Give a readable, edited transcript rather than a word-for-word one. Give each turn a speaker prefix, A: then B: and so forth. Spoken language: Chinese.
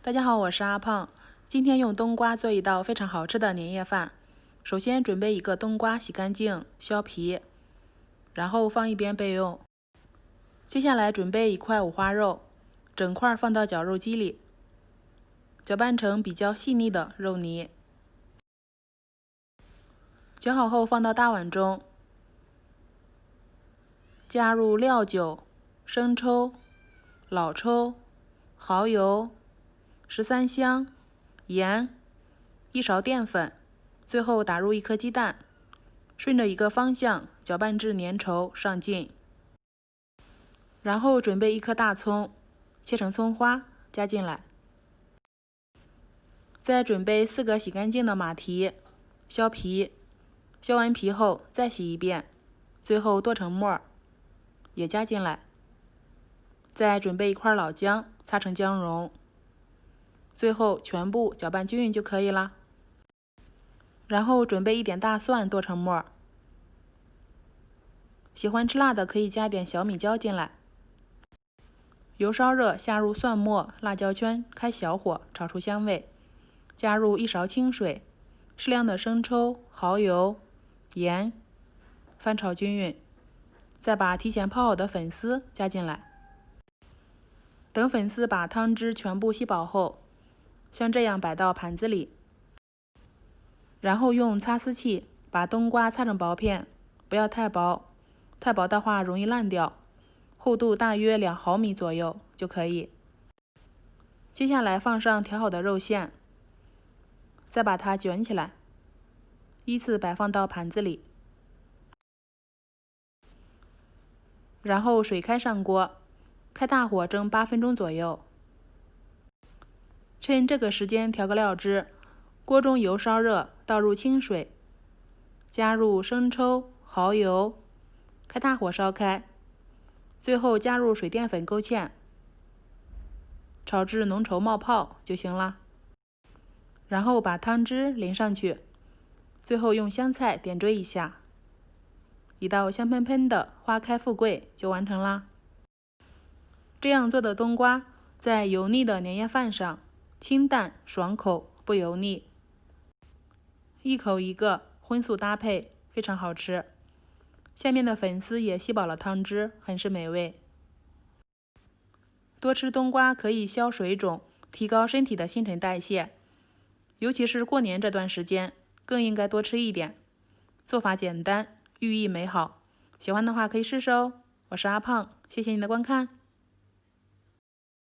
A: 大家好，我是阿胖。今天用冬瓜做一道非常好吃的年夜饭。首先准备一个冬瓜，洗干净，削皮，然后放一边备用。接下来准备一块五花肉，整块放到绞肉机里，搅拌成比较细腻的肉泥。搅好后放到大碗中，加入料酒、生抽、老抽、蚝油、13香、盐、1勺淀粉，最后打入1颗鸡蛋，顺着一个方向搅拌至粘稠上劲。然后准备1颗大葱，切成葱花加进来。再准备4个洗干净的马蹄，削皮，削完皮后再洗一遍，最后剁成末儿，也加进来。再准备1块老姜，擦成姜蓉，最后全部搅拌均匀就可以啦。然后准备1点大蒜剁成末儿，喜欢吃辣的可以加点小米椒进来。油烧热，下入蒜末、辣椒圈，开小火炒出香味，加入1勺清水，适量的生抽、蚝油、盐，翻炒均匀，再把提前泡好的粉丝加进来。等粉丝把汤汁全部吸饱后，像这样摆到盘子里，然后用擦丝器把冬瓜擦成薄片，不要太薄，太薄的话容易烂掉，厚度大约2毫米左右就可以。接下来放上调好的肉馅，再把它卷起来，依次摆放到盘子里，然后水开上锅，开大火蒸8分钟左右。趁这个时间调个料汁，锅中油烧热，倒入清水，加入生抽、蚝油，开大火烧开，最后加入水淀粉勾芡，炒至浓稠冒泡就行了。然后把汤汁淋上去，最后用香菜点缀一下，一道香喷喷的花开富贵就完成啦。这样做的冬瓜，在油腻的年夜饭上，清淡爽口，不油腻，一口一个，荤素搭配，非常好吃。下面的粉丝也吸饱了汤汁，很是美味。多吃冬瓜可以消水肿，提高身体的新陈代谢，尤其是过年这段时间，更应该多吃一点。做法简单，寓意美好，喜欢的话可以试试哦。我是阿胖，谢谢您的观看。